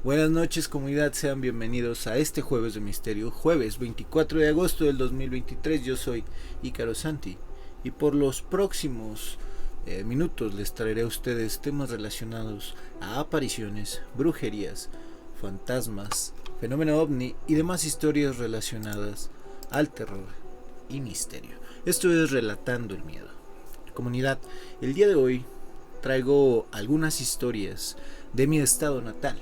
Buenas noches, comunidad, sean bienvenidos a este Jueves de Misterio, jueves 24 de agosto del 2023. Yo soy Ícaro Santi y por los próximos minutos les traeré a ustedes temas relacionados a apariciones, brujerías, fantasmas, fenómeno ovni y demás historias relacionadas al terror y misterio. Esto es Relatando el Miedo. Comunidad, el día de hoy traigo algunas historias de mi estado natal.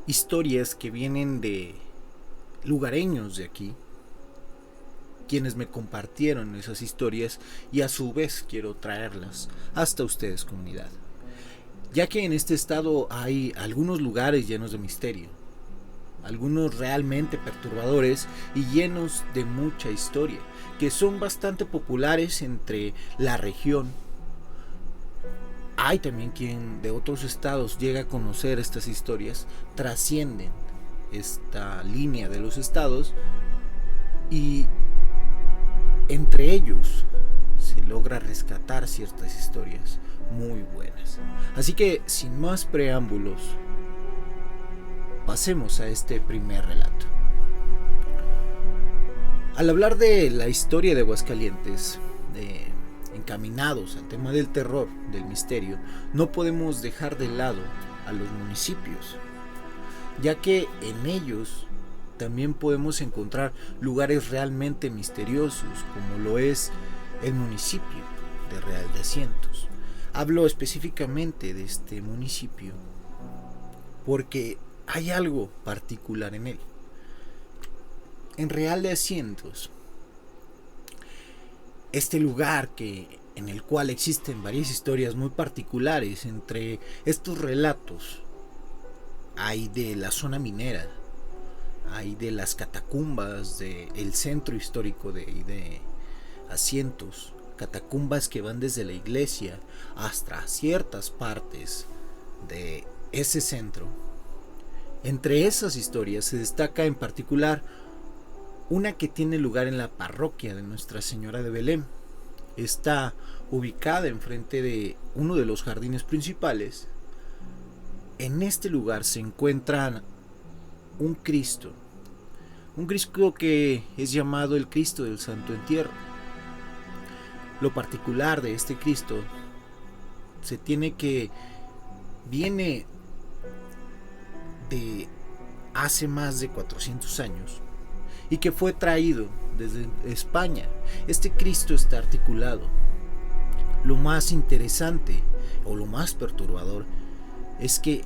Historias que vienen de lugareños de aquí, quienes me compartieron esas historias, y a su vez quiero traerlas hasta ustedes, comunidad, ya que en este estado hay algunos lugares llenos de misterio, algunos realmente perturbadores y llenos de mucha historia, que son bastante populares entre la región. Hay también quien de otros estados llega a conocer estas historias, trascienden esta línea de los estados y entre ellos se logra rescatar ciertas historias muy buenas. Así que sin más preámbulos, pasemos a este primer relato. Al hablar de la historia de Aguascalientes, encaminados al tema del terror, del misterio, no podemos dejar de lado a los municipios, ya que en ellos también podemos encontrar lugares realmente misteriosos, como lo es el municipio de Real de Asientos. Hablo específicamente de este municipio porque hay algo particular en él. En Real de Asientos, este lugar en el cual existen varias historias muy particulares, entre estos relatos hay de la zona minera, hay de las catacumbas del centro histórico de Asientos, catacumbas que van desde la iglesia hasta ciertas partes de ese centro. Entre esas historias se destaca en particular una que tiene lugar en la parroquia de Nuestra Señora de Belén. Está ubicada enfrente de uno de los jardines principales. En este lugar se encuentra un Cristo que es llamado el Cristo del Santo Entierro. Lo particular de este Cristo se tiene que viene de hace más de 400 años y que fue traído desde España. Este Cristo está articulado. Lo más interesante o lo más perturbador es que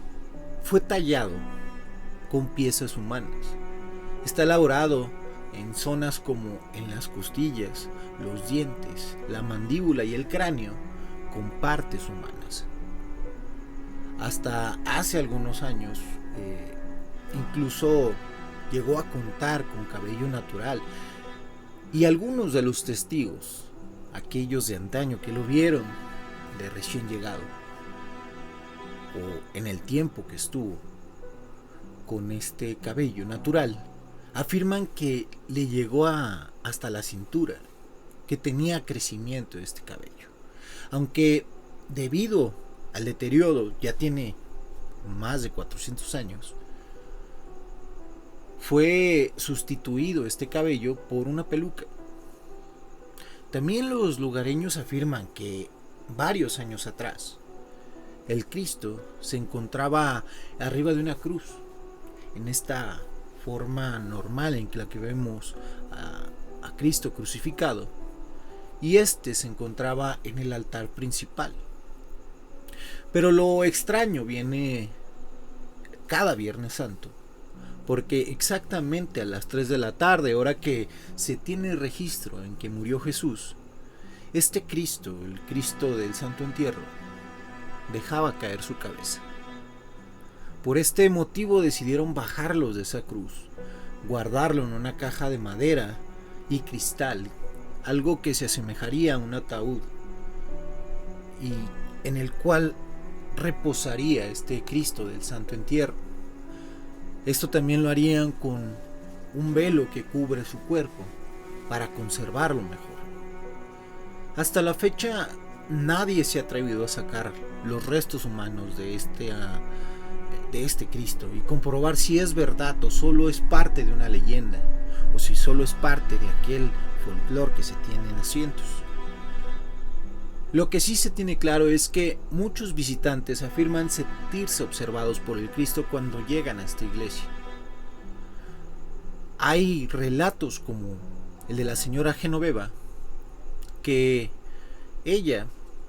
fue tallado con piezas humanas. Está elaborado en zonas como en las costillas, los dientes, la mandíbula y el cráneo con partes humanas. Hasta hace algunos años incluso llegó a contar con cabello natural, y algunos de los testigos, aquellos de antaño que lo vieron de recién llegado o en el tiempo que estuvo con este cabello natural, afirman que le llegó hasta la cintura, que tenía crecimiento de este cabello, aunque debido al deterioro ya tiene más de 400 años. Fue sustituido este cabello por una peluca. También los lugareños afirman que varios años atrás el Cristo se encontraba arriba de una cruz, en esta forma normal en la que vemos a Cristo crucificado, y este se encontraba en el altar principal. Pero lo extraño viene cada Viernes Santo, porque exactamente a las 3 de la tarde, hora que se tiene registro en que murió Jesús, este Cristo, el Cristo del Santo Entierro, dejaba caer su cabeza. Por este motivo decidieron bajarlos de esa cruz, guardarlo en una caja de madera y cristal, algo que se asemejaría a un ataúd, y en el cual reposaría este Cristo del Santo Entierro. Esto también lo harían con un velo que cubre su cuerpo para conservarlo mejor. Hasta la fecha nadie se ha atrevido a sacar los restos humanos de de este Cristo y comprobar si es verdad o solo es parte de una leyenda, o si solo es parte de aquel folclore que se tiene en asientos. Lo que sí se tiene claro es que muchos visitantes afirman sentirse observados por el Cristo cuando llegan a esta iglesia. Hay relatos como el de la señora Genoveva, que ella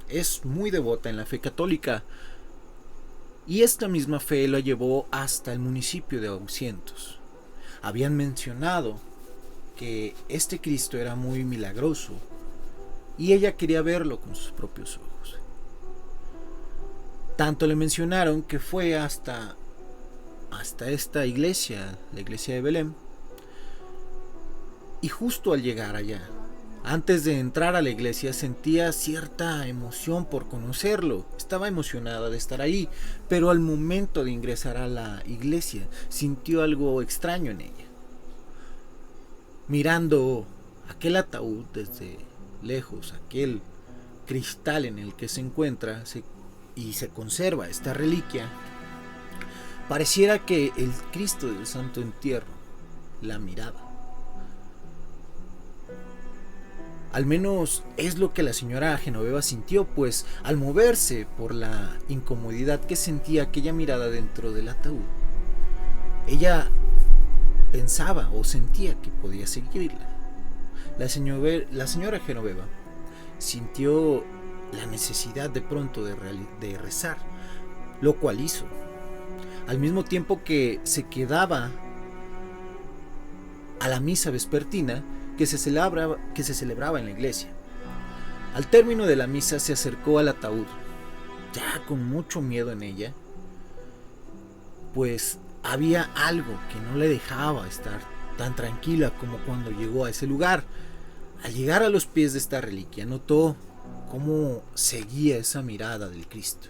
es muy devota en la fe católica, y esta misma fe la llevó hasta el municipio de Aguascalientes. Habían mencionado que este Cristo era muy milagroso y ella quería verlo con sus propios ojos. Tanto le mencionaron que fue hasta esta iglesia, la iglesia de Belén, y justo al llegar allá, antes de entrar a la iglesia, sentía cierta emoción por conocerlo. Estaba emocionada de estar ahí, pero al momento de ingresar a la iglesia sintió algo extraño en ella. Mirando aquel ataúd desde lejos, aquel cristal en el que se encuentra y se conserva esta reliquia, pareciera que el Cristo del Santo Entierro la miraba. Al menos es lo que la señora Genoveva sintió, pues al moverse por la incomodidad que sentía aquella mirada dentro del ataúd, ella pensaba o sentía que podía seguirla. La señora Genoveva sintió la necesidad de pronto de rezar, lo cual hizo, al mismo tiempo que se quedaba a la misa vespertina que se celebraba en la iglesia. Al término de la misa se acercó al ataúd, ya con mucho miedo en ella, pues había algo que no le dejaba estar tan tranquila como cuando llegó a ese lugar. Al llegar a los pies de esta reliquia, notó cómo seguía esa mirada del Cristo.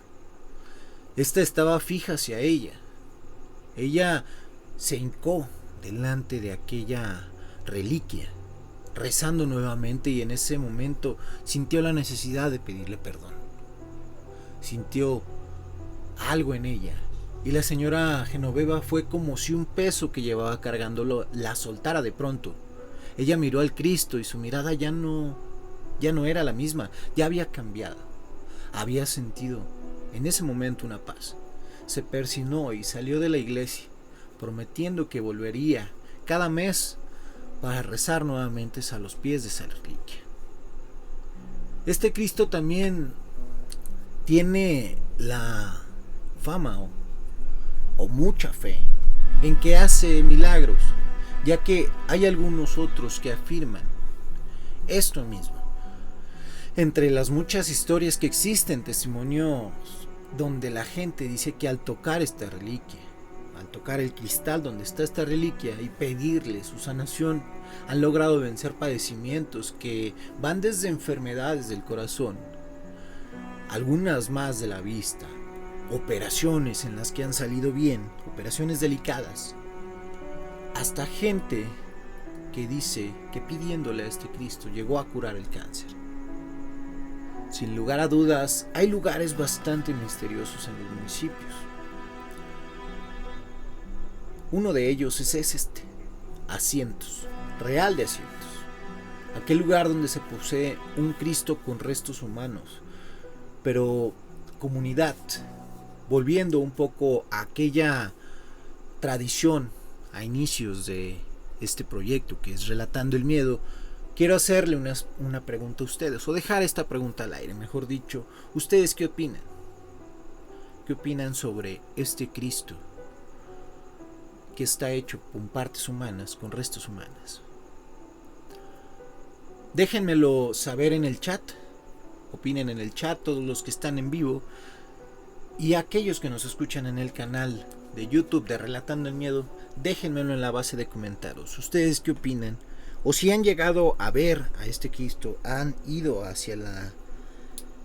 Esta estaba fija hacia ella. Ella se hincó delante de aquella reliquia, rezando nuevamente, y en ese momento sintió la necesidad de pedirle perdón. Sintió algo en ella, y la señora Genoveva fue como si un peso que llevaba cargándolo la soltara de pronto. Ella miró al Cristo y su mirada ya no era la misma, ya había cambiado. Había sentido en ese momento una paz. Se persignó y salió de la iglesia, prometiendo que volvería cada mes para rezar nuevamente a los pies de esa reliquia. Este Cristo también tiene la fama o mucha fe en que hace milagros, ya que hay algunos otros que afirman esto mismo. Entre las muchas historias que existen, testimonios donde la gente dice que al tocar esta reliquia, al tocar el cristal donde está esta reliquia y pedirle su sanación, han logrado vencer padecimientos que van desde enfermedades del corazón, algunas más de la vista, operaciones en las que han salido bien, operaciones delicadas, hasta gente que dice que pidiéndole a este Cristo llegó a curar el cáncer. Sin lugar a dudas, hay lugares bastante misteriosos en los municipios. Uno de ellos es este, Asientos, Real de Asientos, aquel lugar donde se posee un Cristo con restos humanos. Pero, comunidad, volviendo un poco a aquella tradición a inicios de este proyecto que es Relatando el Miedo, quiero hacerle una pregunta a ustedes, o dejar esta pregunta al aire, mejor dicho. ¿Ustedes qué opinan? ¿Qué opinan sobre este Cristo que está hecho con partes humanas, con restos humanos? Déjenmelo saber en el chat. Opinen en el chat todos los que están en vivo, y aquellos que nos escuchan en el canal de YouTube de Relatando el Miedo, déjenmelo en la base de comentarios. ¿Ustedes qué opinan? O si han llegado a ver a este Cristo, han ido hacia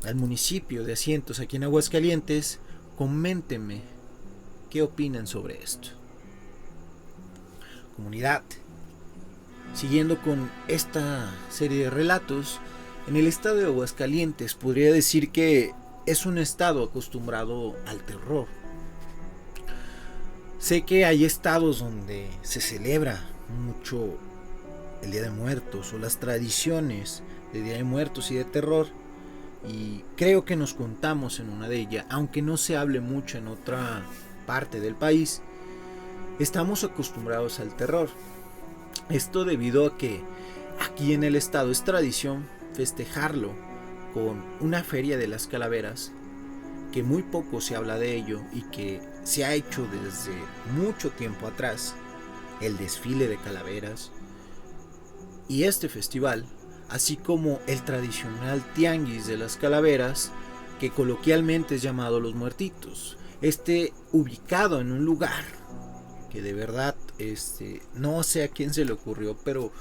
al municipio de Asientos aquí en Aguascalientes, coméntenme qué opinan sobre esto. Comunidad, siguiendo con esta serie de relatos, en el estado de Aguascalientes podría decir que es un estado acostumbrado al terror. Sé que hay estados donde se celebra mucho el Día de Muertos o las tradiciones de Día de Muertos y de terror, y creo que nos contamos en una de ellas, aunque no se hable mucho en otra parte del país. Estamos acostumbrados al terror. Esto debido a que aquí en el estado es tradición festejarlo con una feria de las calaveras, que muy poco se habla de ello y que se ha hecho desde mucho tiempo atrás, el desfile de calaveras y este festival, así como el tradicional tianguis de las calaveras, que coloquialmente es llamado Los Muertitos, ubicado en un lugar que de verdad no sé a quién se le ocurrió, pero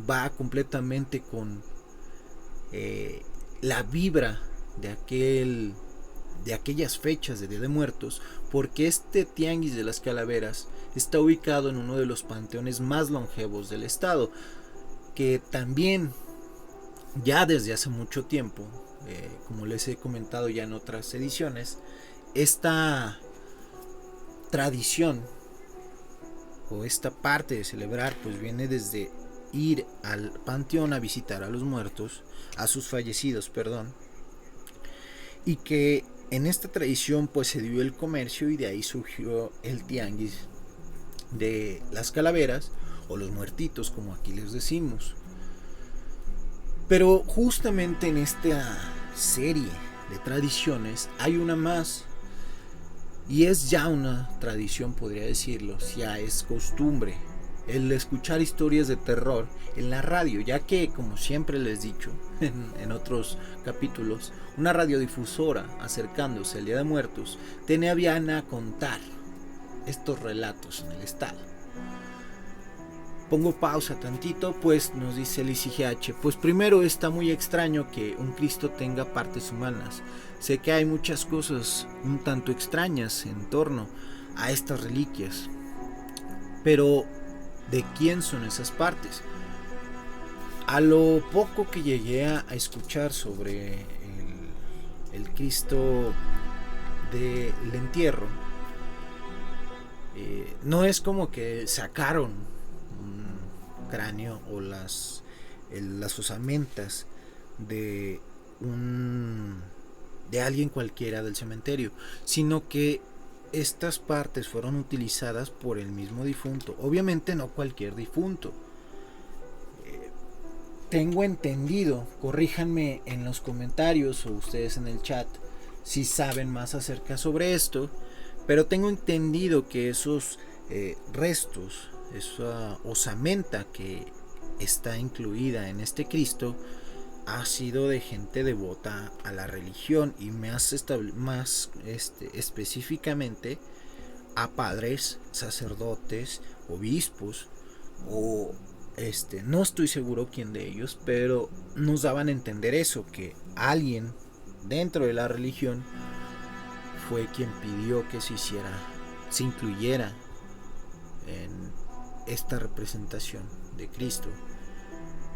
va completamente con la vibra de aquellas fechas de Día de Muertos, porque este tianguis de las calaveras está ubicado en uno de los panteones más longevos del estado, que también ya desde hace mucho tiempo, como les he comentado ya en otras ediciones, esta tradición o esta parte de celebrar pues viene desde ir al panteón a visitar a los muertos, a sus fallecidos, perdón, y que en esta tradición pues se dio el comercio y de ahí surgió el tianguis de las calaveras o los muertitos, como aquí les decimos. Pero justamente en esta serie de tradiciones hay una más, y es ya una tradición, podría decirlo, ya es costumbre el escuchar historias de terror en la radio, ya que, como siempre les he dicho en otros capítulos, una radiodifusora acercándose al Día de Muertos tenía bien a contar estos relatos en el estado. Pongo pausa tantito, pues nos dice el ICGH, pues primero está muy extraño que un Cristo tenga partes humanas. Sé que hay muchas cosas un tanto extrañas en torno a estas reliquias, pero ¿de quién son esas partes? A lo poco que llegué a escuchar sobre el Cristo del entierro, no es como que sacaron un cráneo o las osamentas de alguien cualquiera del cementerio, sino que estas partes fueron utilizadas por el mismo difunto. Obviamente no cualquier difunto. Tengo entendido, corríjanme en los comentarios o ustedes en el chat si saben más acerca sobre esto, pero tengo entendido que esos restos, esa osamenta que está incluida en este Cristo, ha sido de gente devota a la religión y más específicamente a padres, sacerdotes, obispos o no estoy seguro quién de ellos, pero nos daban a entender eso, que alguien dentro de la religión fue quien pidió que se incluyera en esta representación de Cristo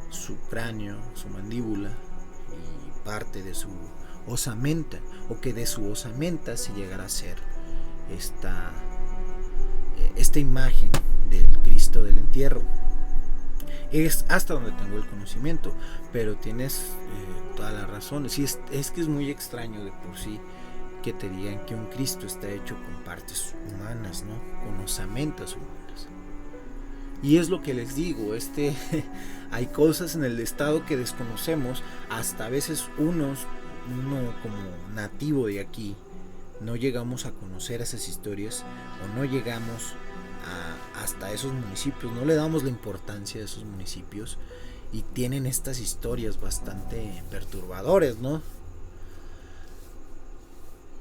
su cráneo, su mandíbula y parte de su osamenta, o que de su osamenta se llegara a hacer esta imagen del Cristo del entierro. Es hasta donde tengo el conocimiento, pero tienes toda la razón. Sí, es que es muy extraño de por sí que te digan que un Cristo está hecho con partes humanas, ¿no? Con osamentas humanas. Y es lo que les digo, hay cosas en el estado que desconocemos, hasta a veces uno como nativo de aquí no llegamos a conocer esas historias o no llegamos hasta esos municipios, no le damos la importancia a esos municipios y tienen estas historias bastante perturbadoras, ¿no?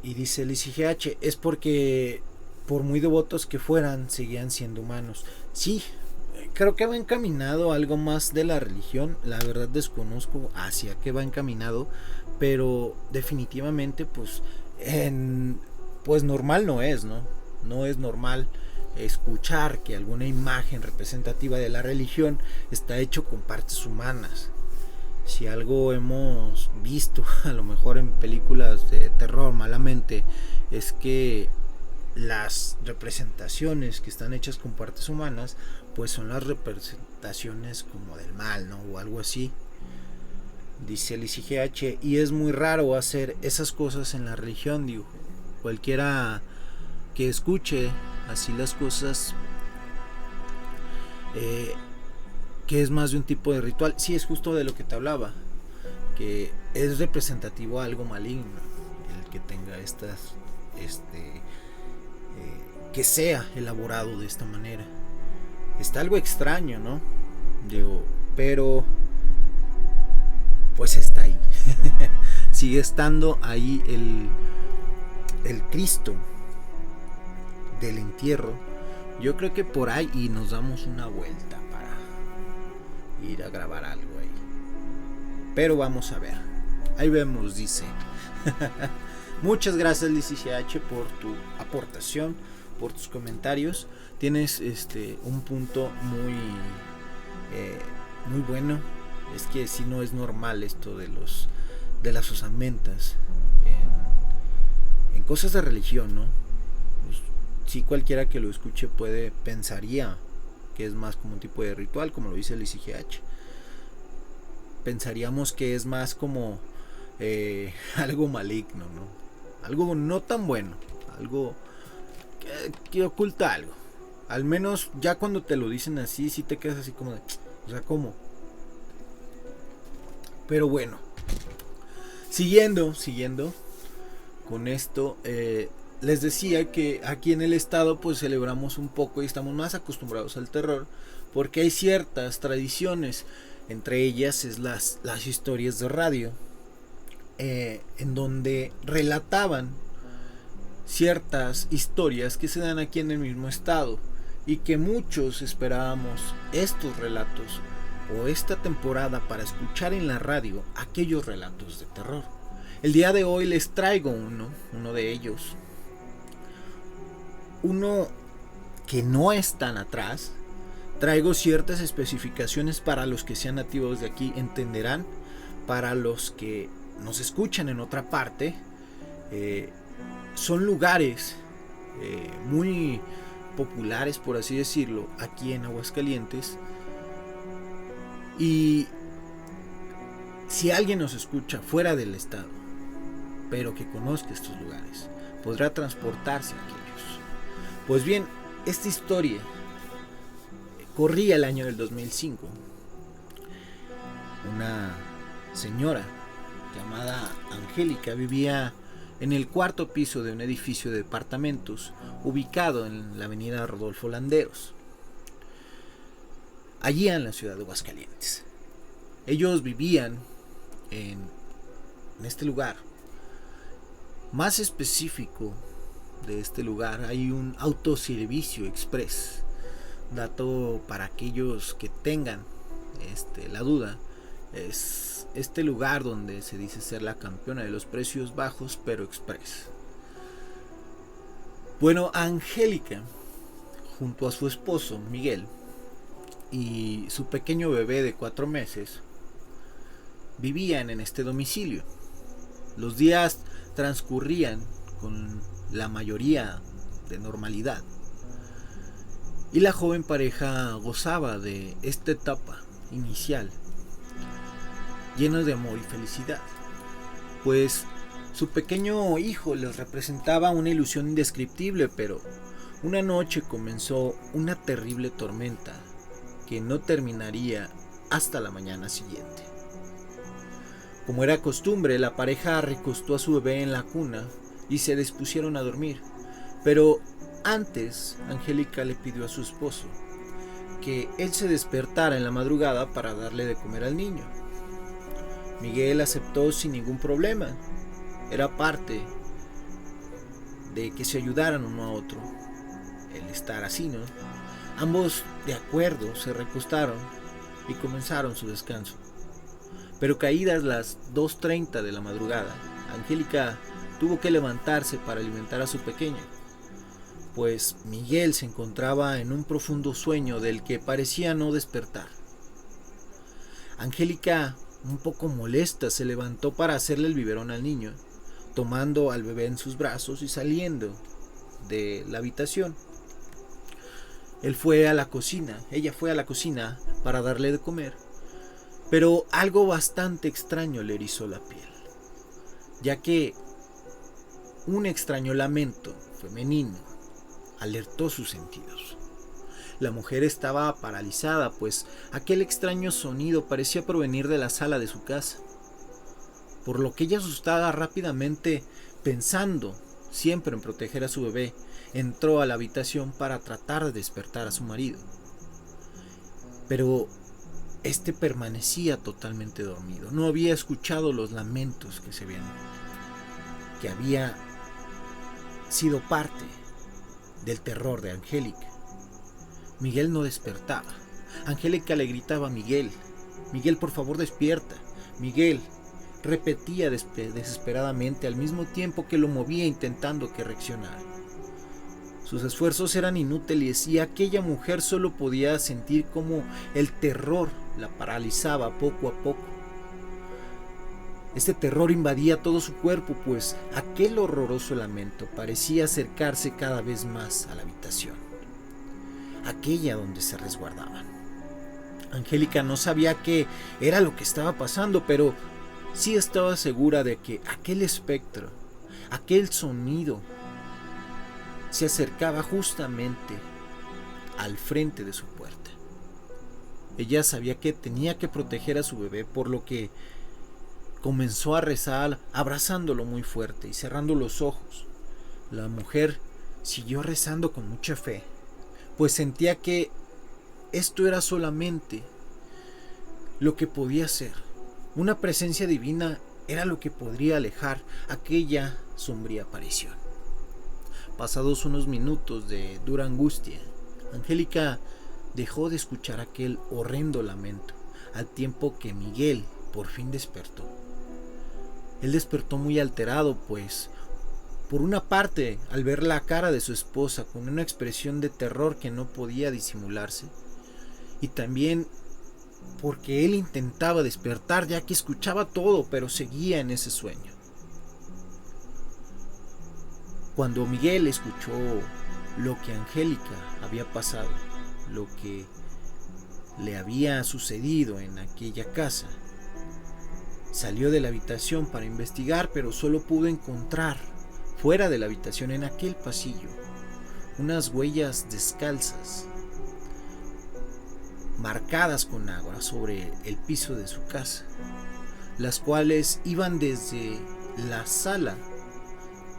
Y dice el ICGH, es porque por muy devotos que fueran, seguían siendo humanos. Sí, creo que va encaminado a algo más de la religión. La verdad desconozco hacia qué va encaminado, pero definitivamente pues normal no es, ¿no? No es normal escuchar que alguna imagen representativa de la religión está hecho con partes humanas. Si algo hemos visto a lo mejor en películas de terror malamente, es que las representaciones que están hechas con partes humanas, pues son las representaciones como del mal, ¿no? O algo así, dice el ICGH, y es muy raro hacer esas cosas en la religión, digo. Cualquiera que escuche así las cosas, que es más de un tipo de ritual, sí, es justo de lo que te hablaba, que es representativo a algo maligno, el que tenga estas, que sea elaborado de esta manera. Está algo extraño, ¿no? Digo, pero pues está ahí. Sigue estando ahí el Cristo del entierro. Yo creo que por ahí y nos damos una vuelta para ir a grabar algo ahí. Pero vamos a ver. Ahí vemos, dice. Muchas gracias, LCCH, por tu aportación, por tus comentarios. Tienes un punto muy bueno. Es que si no es normal esto de las osamentas en cosas de religión, ¿no? Pues, si cualquiera que lo escuche pensaría que es más como un tipo de ritual, como lo dice el ICGH. Pensaríamos que es más como algo maligno, ¿no? Algo no tan bueno, algo que oculta algo. Al menos ya cuando te lo dicen así, sí te quedas así como de, o sea, ¿cómo? Pero bueno, siguiendo con esto, les decía que aquí en el estado pues celebramos un poco y estamos más acostumbrados al terror, porque hay ciertas tradiciones, entre ellas es las historias de radio, en donde relataban ciertas historias que se dan aquí en el mismo estado y que muchos esperábamos estos relatos o esta temporada para escuchar en la radio aquellos relatos de terror. El día de hoy les traigo uno de ellos, uno que no es tan atrás. Traigo ciertas especificaciones para los que sean nativos de aquí, entenderán. Para los que nos escuchan en otra parte, son lugares muy populares, por así decirlo, aquí en Aguascalientes. Y si alguien nos escucha fuera del estado, pero que conozca estos lugares, podrá transportarse a aquellos. Pues bien, esta historia corría el año del 2005. Una señora llamada Angélica vivía en el cuarto piso de un edificio de departamentos ubicado en la avenida Rodolfo Landeros, allí en la ciudad de Aguascalientes. Ellos vivían en este lugar. Más específico de este lugar, hay un autoservicio express. Dato para aquellos que tengan la duda, es este lugar donde se dice ser la campeona de los precios bajos pero express. Bueno, Angélica, junto a su esposo Miguel y su pequeño bebé de 4 meses, vivían en este domicilio. Los días transcurrían con la mayoría de normalidad y la joven pareja gozaba de esta etapa inicial llena de amor y felicidad, pues su pequeño hijo les representaba una ilusión indescriptible. Pero una noche comenzó una terrible tormenta que no terminaría hasta la mañana siguiente. Como era costumbre, la pareja recostó a su bebé en la cuna y se dispusieron a dormir. Pero antes, Angélica le pidió a su esposo que él se despertara en la madrugada para darle de comer al niño. Miguel aceptó sin ningún problema. Era parte de que se ayudaran uno a otro, el estar así, ¿no? Ambos, de acuerdo, se recostaron y comenzaron su descanso. Pero caídas las 2:30 de la madrugada, Angélica tuvo que levantarse para alimentar a su pequeño, pues Miguel se encontraba en un profundo sueño del que parecía no despertar. Angélica, un poco molesta, se levantó para hacerle el biberón al niño, tomando al bebé en sus brazos y saliendo de la habitación. Ella fue a la cocina para darle de comer, pero algo bastante extraño le erizó la piel, ya que un extraño lamento femenino alertó sus sentidos. La mujer estaba paralizada, pues aquel extraño sonido parecía provenir de la sala de su casa, por lo que ella, asustada rápidamente, pensando siempre en proteger a su bebé, entró a la habitación para tratar de despertar a su marido. Pero este permanecía totalmente dormido. No había escuchado los lamentos que había sido parte del terror de Angélica. Miguel no despertaba. Angélica le gritaba: Miguel, Miguel, por favor despierta. Miguel, repetía desesperadamente, al mismo tiempo que lo movía intentando que reaccionara. Sus esfuerzos eran inútiles y aquella mujer solo podía sentir cómo el terror la paralizaba poco a poco. Este terror invadía todo su cuerpo, pues aquel horroroso lamento parecía acercarse cada vez más a la habitación, aquella donde se resguardaban. Angélica no sabía qué era lo que estaba pasando, pero sí estaba segura de que aquel espectro, aquel sonido, se acercaba justamente al frente de su puerta. Ella sabía que tenía que proteger a su bebé, por lo que comenzó a rezar, abrazándolo muy fuerte y cerrando los ojos. La mujer siguió rezando con mucha fe, pues sentía que esto era solamente lo que podía ser. Una presencia divina era lo que podría alejar aquella sombría aparición. Pasados unos minutos de dura angustia, Angélica dejó de escuchar aquel horrendo lamento, al tiempo que Miguel por fin despertó. Él despertó muy alterado, pues, por una parte, al ver la cara de su esposa con una expresión de terror que no podía disimularse, y también porque él intentaba despertar, ya que escuchaba todo, pero seguía en ese sueño. Cuando Miguel escuchó lo que Angélica había pasado, lo que le había sucedido en aquella casa, salió de la habitación para investigar, pero solo pudo encontrar, fuera de la habitación, en aquel pasillo, unas huellas descalzas, marcadas con agua sobre el piso de su casa, las cuales iban desde la sala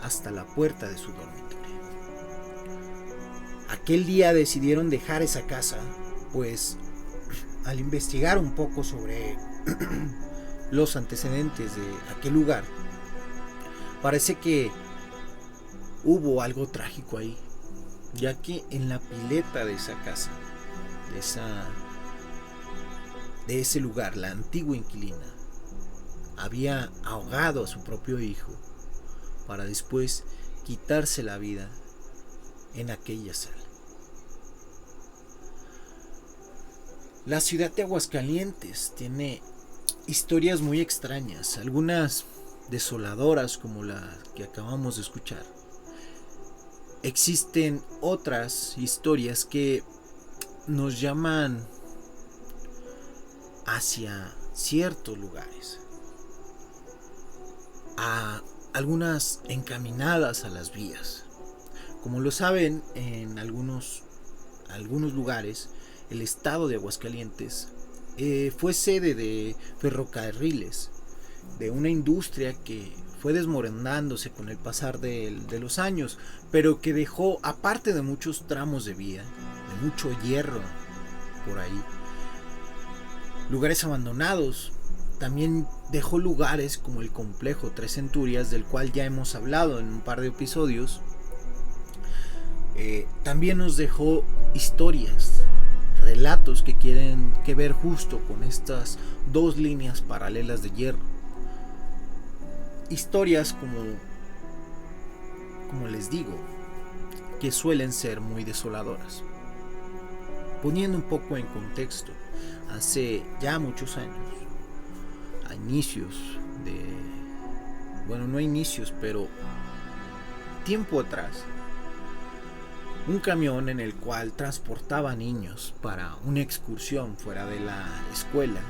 hasta la puerta de su dormitorio. Aquel día decidieron dejar esa casa, pues al investigar un poco sobre los antecedentes de aquel lugar, parece que hubo algo trágico ahí, ya que en la pileta de esa casa, de ese lugar, la antigua inquilina había ahogado a su propio hijo para después quitarse la vida en aquella sala. La ciudad de Aguascalientes tiene historias muy extrañas, algunas desoladoras como la que acabamos de escuchar. Existen otras historias que nos llaman hacia ciertos lugares, a algunas encaminadas a las vías. Como lo saben, en algunos lugares el estado de Aguascalientes fue sede de ferrocarriles, de una industria que fue desmoronándose con el pasar de los años, pero que dejó, aparte de muchos tramos de vía, de mucho hierro por ahí, lugares abandonados. También dejó lugares como el complejo Tres Centurias, del cual ya hemos hablado en un par de episodios. También nos dejó historias, relatos que tienen que ver justo con estas dos líneas paralelas de hierro. Historias como les digo, que suelen ser muy desoladoras. Poniendo un poco en contexto, hace ya muchos años, a inicios de... bueno, no a inicios, pero tiempo atrás, un camión en el cual transportaba niños para una excursión fuera de la escuela,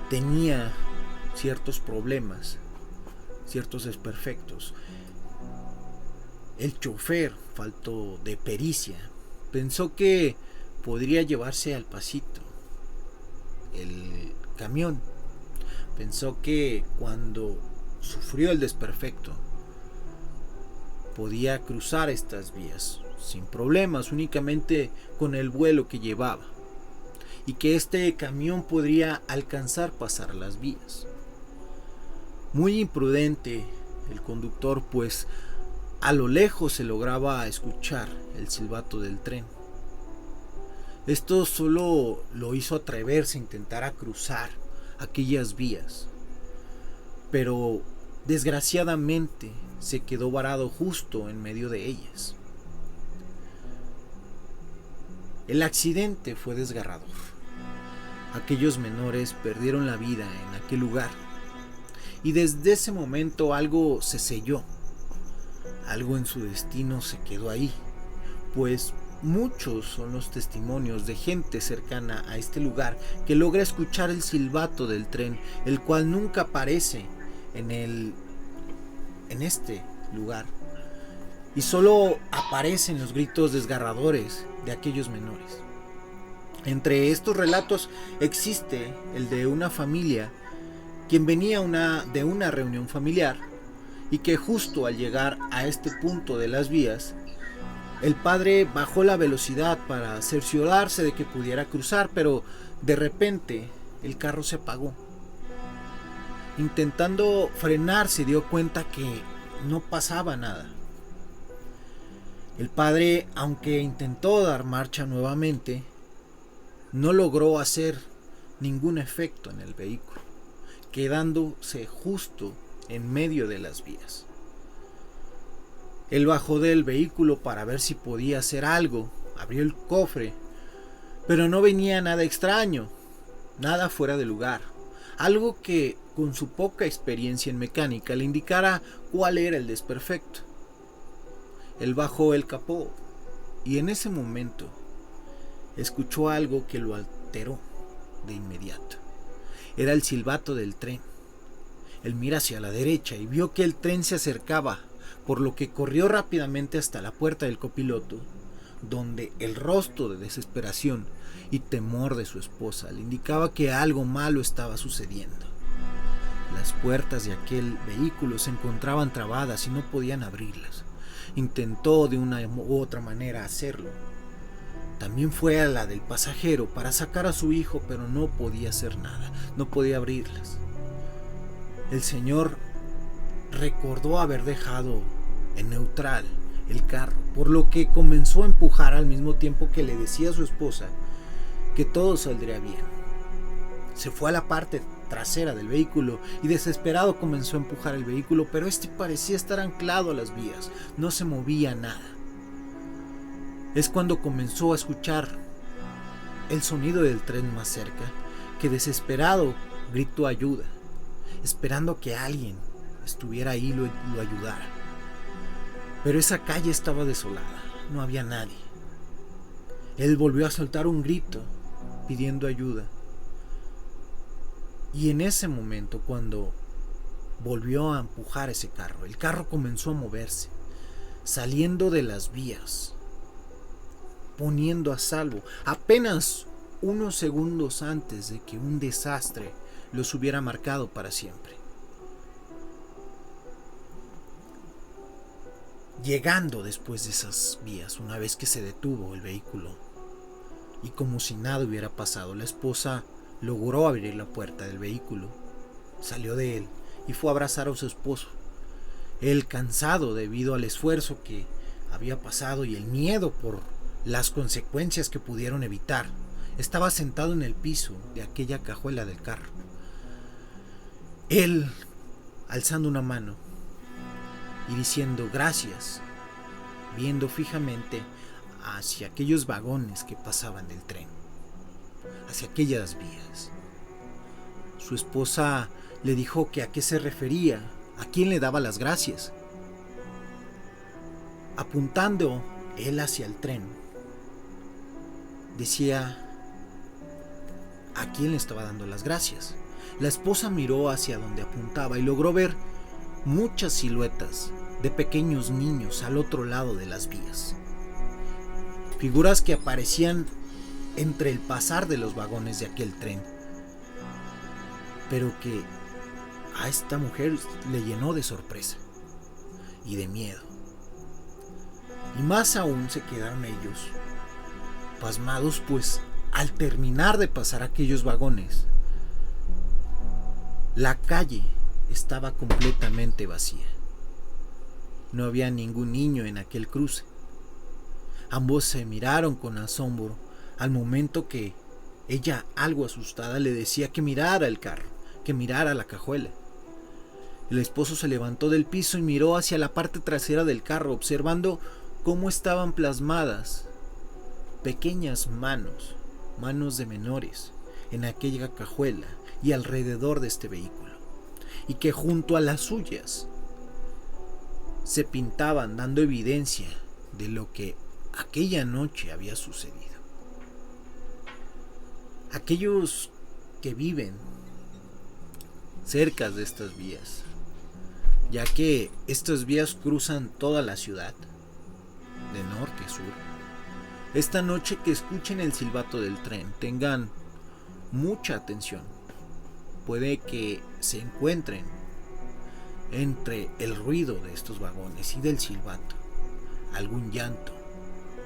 tenía ciertos problemas, ciertos desperfectos. El chofer, falto de pericia, pensó que podría llevarse al pasito el camión. Pensó que cuando sufrió el desperfecto podía cruzar estas vías sin problemas, únicamente con el vuelo que llevaba, y que este camión podría alcanzar pasar las vías. Muy imprudente el conductor, pues a lo lejos se lograba escuchar el silbato del tren. Esto solo lo hizo atreverse a intentar cruzar aquellas vías, pero desgraciadamente se quedó varado justo en medio de ellas. El accidente fue desgarrador. Aquellos menores perdieron la vida en aquel lugar, y desde ese momento algo se selló, algo en su destino se quedó ahí, pues muchos son los testimonios de gente cercana a este lugar que logra escuchar el silbato del tren, el cual nunca aparece en este lugar, y solo aparecen los gritos desgarradores de aquellos menores. Entre estos relatos existe el de una familia quien venía de una reunión familiar, y que justo al llegar a este punto de las vías, el padre bajó la velocidad para cerciorarse de que pudiera cruzar, pero de repente el carro se apagó. Intentando frenar, se dio cuenta que no pasaba nada. El padre, aunque intentó dar marcha nuevamente, no logró hacer ningún efecto en el vehículo, quedándose justo en medio de las vías. Él bajó del vehículo para ver si podía hacer algo, abrió el cofre, pero no venía nada extraño, nada fuera de lugar, algo que con su poca experiencia en mecánica le indicara cuál era el desperfecto. Él bajó el capó y en ese momento escuchó algo que lo alteró de inmediato. Era el silbato del tren. Él mira hacia la derecha y vio que el tren se acercaba, por lo que corrió rápidamente hasta la puerta del copiloto, donde el rostro de desesperación y temor de su esposa le indicaba que algo malo estaba sucediendo. Las puertas de aquel vehículo se encontraban trabadas y no podían abrirlas. Intentó de una u otra manera hacerlo. También fue a la del pasajero para sacar a su hijo, pero no podía hacer nada, no podía abrirlas. El señor recordó haber dejado en neutral el carro, por lo que comenzó a empujar al mismo tiempo que le decía a su esposa que todo saldría bien. Se fue a la parte trasera del vehículo y desesperado comenzó a empujar el vehículo, pero este parecía estar anclado a las vías, no se movía nada. Es cuando comenzó a escuchar el sonido del tren más cerca, que desesperado gritó ayuda, esperando que alguien estuviera ahí y lo ayudara. Pero esa calle estaba desolada, no había nadie. Él volvió a soltar un grito pidiendo ayuda. Y en ese momento, cuando volvió a empujar ese carro, el carro comenzó a moverse, saliendo de las vías, poniendo a salvo, apenas unos segundos antes de que un desastre los hubiera marcado para siempre. Llegando después de esas vías, una vez que se detuvo el vehículo, y como si nada hubiera pasado, la esposa logró abrir la puerta del vehículo, salió de él y fue a abrazar a su esposo. Él, cansado debido al esfuerzo que había pasado y el miedo por las consecuencias que pudieron evitar, estaba sentado en el piso de aquella cajuela del carro. Él, alzando una mano y diciendo gracias, viendo fijamente hacia aquellos vagones que pasaban del tren, hacia aquellas vías. Su esposa le dijo que a qué se refería, a quién le daba las gracias, apuntando él hacia el tren, decía a quién le estaba dando las gracias. La esposa miró hacia donde apuntaba y logró ver muchas siluetas de pequeños niños al otro lado de las vías. Figuras que aparecían entre el pasar de los vagones de aquel tren, pero que a esta mujer le llenó de sorpresa y de miedo. Y más aún se quedaron ellos pasmados, pues al terminar de pasar aquellos vagones, la calle estaba completamente vacía. No había ningún niño en aquel cruce. Ambos se miraron con asombro al momento que ella, algo asustada, le decía que mirara el carro, que mirara la cajuela. El esposo se levantó del piso y miró hacia la parte trasera del carro, observando cómo estaban plasmadas pequeñas manos de menores en aquella cajuela y alrededor de este vehículo, y que junto a las suyas se pintaban, dando evidencia de lo que aquella noche había sucedido. Aquellos que viven cerca de estas vías, ya que estas vías cruzan toda la ciudad, de norte a sur, esta noche que escuchen el silbato del tren, tengan mucha atención. Puede que se encuentren entre el ruido de estos vagones y del silbato algún llanto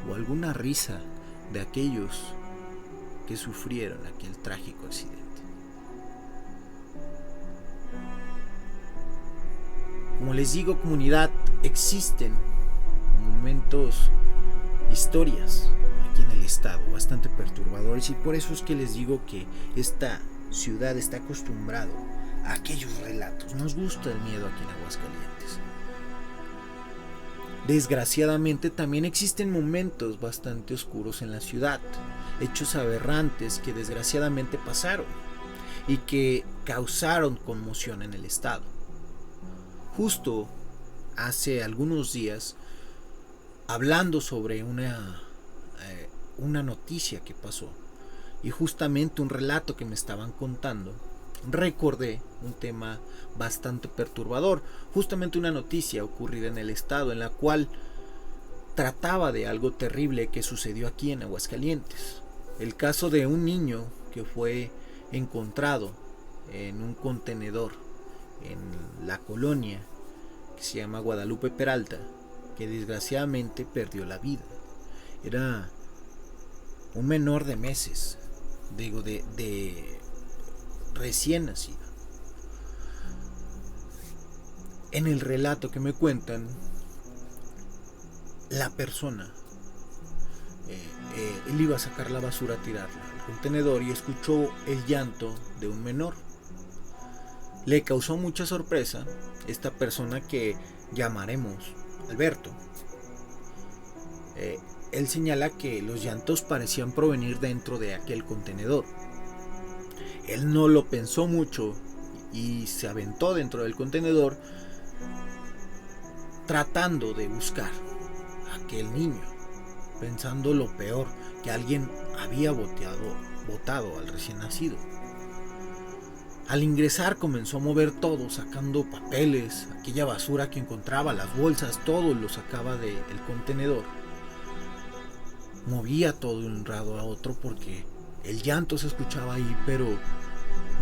o alguna risa de aquellos que sufrieron aquel trágico accidente. Como les digo, comunidad, existen momentos, historias aquí en el estado bastante perturbadores, y por eso es que les digo que esta ciudad está acostumbrado a aquellos relatos. Nos gusta el miedo aquí en Aguascalientes. Desgraciadamente también existen momentos bastante oscuros en la ciudad, hechos aberrantes que desgraciadamente pasaron y que causaron conmoción en el estado. Justo hace algunos días, hablando sobre una noticia que pasó y justamente un relato que me estaban contando, recordé un tema bastante perturbador, justamente una noticia ocurrida en el estado en la cual trataba de algo terrible que sucedió aquí en Aguascalientes. El caso de un niño que fue encontrado en un contenedor en la colonia que se llama Guadalupe Peralta, que desgraciadamente perdió la vida. Era un menor de meses, de recién nacido. En el relato que me cuentan, la persona él iba a sacar la basura, a tirarla al contenedor, y escuchó el llanto de un menor. Le causó mucha sorpresa esta persona, que llamaremos Alberto. Él señala que los llantos parecían provenir dentro de aquel contenedor. Él no lo pensó mucho y se aventó dentro del contenedor tratando de buscar a aquel niño, pensando lo peor, que alguien había botado al recién nacido. Al ingresar comenzó a mover todo, sacando papeles, aquella basura que encontraba, las bolsas, todo lo sacaba del contenedor. Movía todo de un lado a otro porque el llanto se escuchaba ahí, pero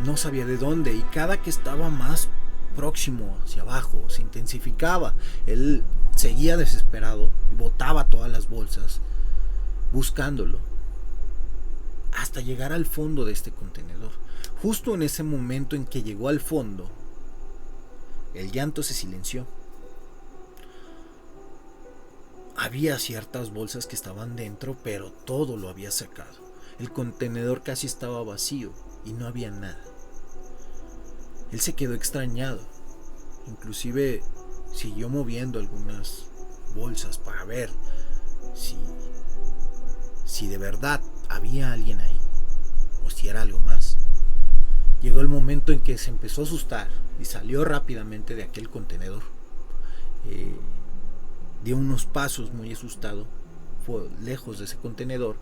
no sabía de dónde, y cada que estaba más próximo hacia abajo se intensificaba. Él seguía desesperado y botaba todas las bolsas buscándolo hasta llegar al fondo de este contenedor. Justo en ese momento en que llegó al fondo, el llanto se silenció. Había ciertas bolsas que estaban dentro, pero todo lo había sacado. El contenedor casi estaba vacío y no había nada. Él se quedó extrañado. Inclusive siguió moviendo algunas bolsas para ver si de verdad había alguien ahí o si era algo más. Llegó el momento en que se empezó a asustar y salió rápidamente de aquel contenedor. Dio unos pasos muy asustado fue lejos de ese contenedor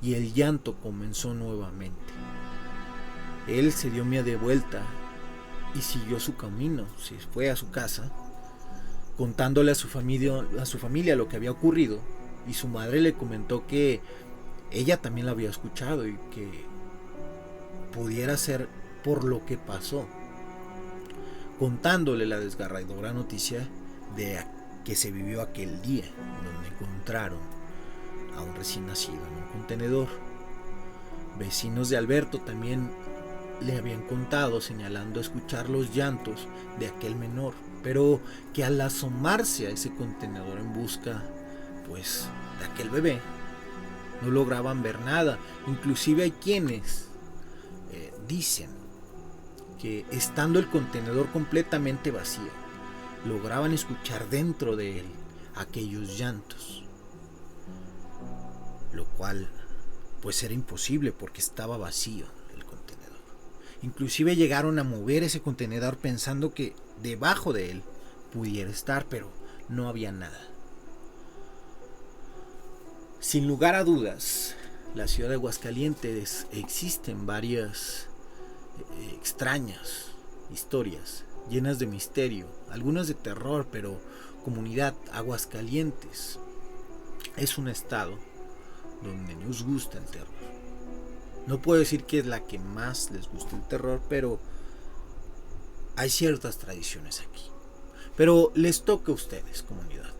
y el llanto comenzó nuevamente. Él se dio media vuelta y siguió su camino, se fue a su casa, contándole a su familia lo que había ocurrido, y su madre le comentó que ella también la había escuchado y que pudiera ser por lo que pasó, contándole la desgarradora noticia de que se vivió aquel día, donde encontraron a un recién nacido en un contenedor. Vecinos de Alberto también le habían contado, señalando escuchar los llantos de aquel menor, pero que al asomarse a ese contenedor en busca, pues, de aquel bebé, no lograban ver nada. Inclusive hay quienes dicen que estando el contenedor completamente vacío, lograban escuchar dentro de él aquellos llantos, lo cual pues era imposible porque estaba vacío el contenedor. Inclusive llegaron a mover ese contenedor pensando que debajo de él pudiera estar, pero no había nada. Sin lugar a dudas, la ciudad de Aguascalientes existen varias extrañas historias llenas de misterio, algunas de terror, pero comunidad, Aguascalientes es un estado donde nos gusta el terror. No puedo decir que es la que más les gusta el terror, pero hay ciertas tradiciones aquí. Pero les toca a ustedes, comunidad.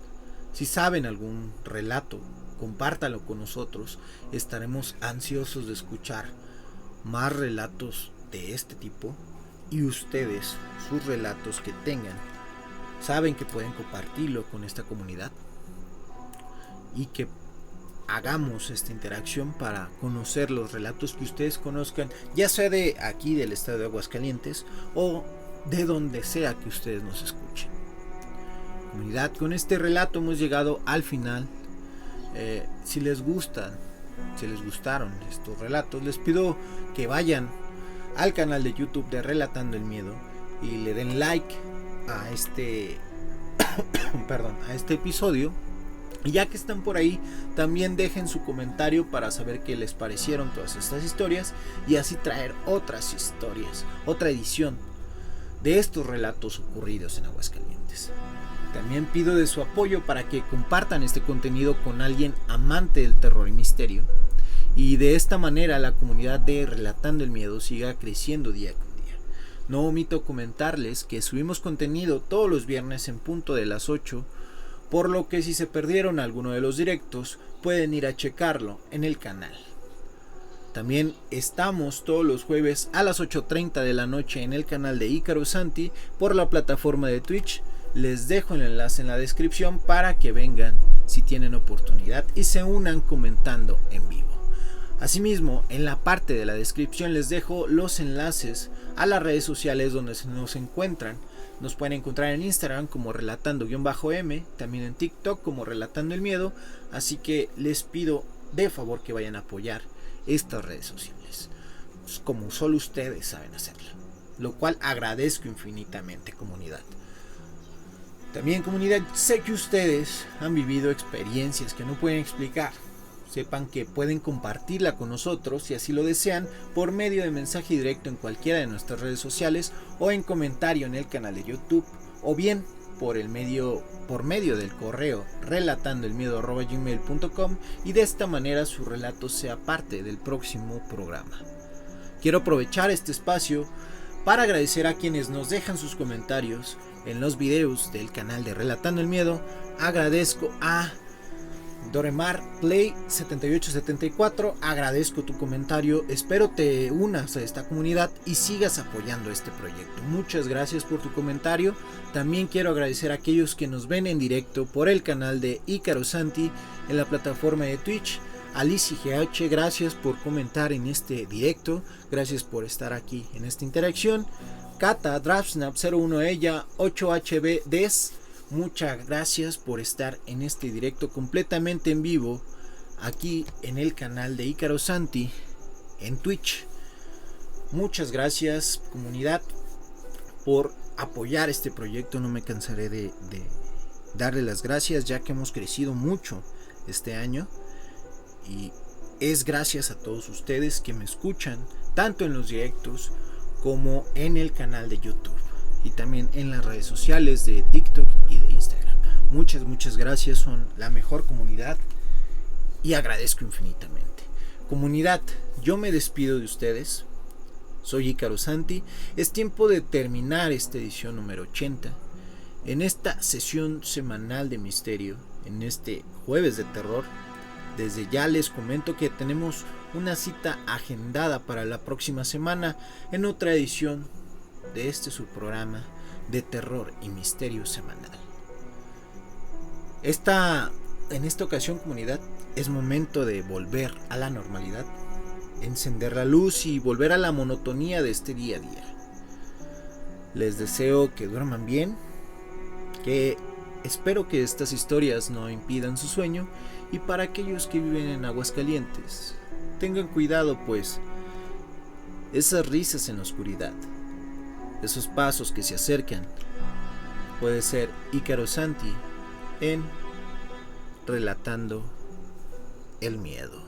Si saben algún relato, compártalo con nosotros. Estaremos ansiosos de escuchar más relatos de este tipo, y ustedes, sus relatos que tengan, saben que pueden compartirlo con esta comunidad y que hagamos esta interacción para conocer los relatos que ustedes conozcan, ya sea de aquí del estado de Aguascalientes o de donde sea que ustedes nos escuchen. Comunidad, con este relato hemos llegado al final. Si les gustaron estos relatos, les pido que vayan al canal de YouTube de Relatando el Miedo y le den like a este a este episodio. Y ya que están por ahí, también dejen su comentario para saber qué les parecieron todas estas historias y así traer otras historias, otra edición de estos relatos ocurridos en Aguascalientes. También pido de su apoyo para que compartan este contenido con alguien amante del terror y misterio, y de esta manera la comunidad de Relatando el Miedo siga creciendo día con día. No omito comentarles que subimos contenido todos los viernes en punto de las 8, por lo que si se perdieron alguno de los directos pueden ir a checarlo en el canal. También estamos todos los jueves a las 8:30 de la noche en el canal de Ícaro Santi por la plataforma de Twitch. Les dejo el enlace en la descripción para que vengan si tienen oportunidad y se unan comentando en vivo. Asimismo, en la parte de la descripción les dejo los enlaces a las redes sociales donde nos encuentran. Nos pueden encontrar en Instagram como Relatando_M, también en TikTok como Relatando el Miedo, así que les pido de favor que vayan a apoyar estas redes sociales, como solo ustedes saben hacerlo, lo cual agradezco infinitamente, comunidad. También, comunidad, sé que ustedes han vivido experiencias que no pueden explicar. Sepan que pueden compartirla con nosotros si así lo desean por medio de mensaje directo en cualquiera de nuestras redes sociales o en comentario en el canal de YouTube, o bien por medio del correo relatandoelmiedo@gmail.com, y de esta manera su relato sea parte del próximo programa. Quiero aprovechar este espacio para agradecer a quienes nos dejan sus comentarios en los videos del canal de Relatando el Miedo. Agradezco a Doremar Play 7874, agradezco tu comentario, espero te unas a esta comunidad y sigas apoyando este proyecto. Muchas gracias por tu comentario. También quiero agradecer a aquellos que nos ven en directo por el canal de Ícaro Santi en la plataforma de Twitch. Alicia GH, gracias por comentar en este directo, gracias por estar aquí en esta interacción. Kata Draftsnap 01 ella 8HB Des, muchas gracias por estar en este directo completamente en vivo aquí en el canal de Ícaro Santi en Twitch. Muchas gracias, comunidad, por apoyar este proyecto. No me cansaré de darle las gracias, ya que hemos crecido mucho este año. Y es gracias a todos ustedes que me escuchan, tanto en los directos como en el canal de YouTube y también en las redes sociales de TikTok y de Instagram. Muchas gracias, son la mejor comunidad y agradezco infinitamente. Comunidad, yo me despido de ustedes. Soy Ícaro Santi. Es tiempo de terminar esta edición número 80. En esta sesión semanal de misterio, en este jueves de terror, desde ya les comento que tenemos una cita agendada para la próxima semana en otra edición de este subprograma de terror y misterio semanal. En esta ocasión, comunidad, es momento de volver a la normalidad, encender la luz y volver a la monotonía de este día a día. Les deseo que duerman bien, que espero que estas historias no impidan su sueño, y para aquellos que viven en Aguascalientes, tengan cuidado, pues esas risas en la oscuridad, esos pasos que se acercan, puede ser Ícaro Santi en Relatando el Miedo.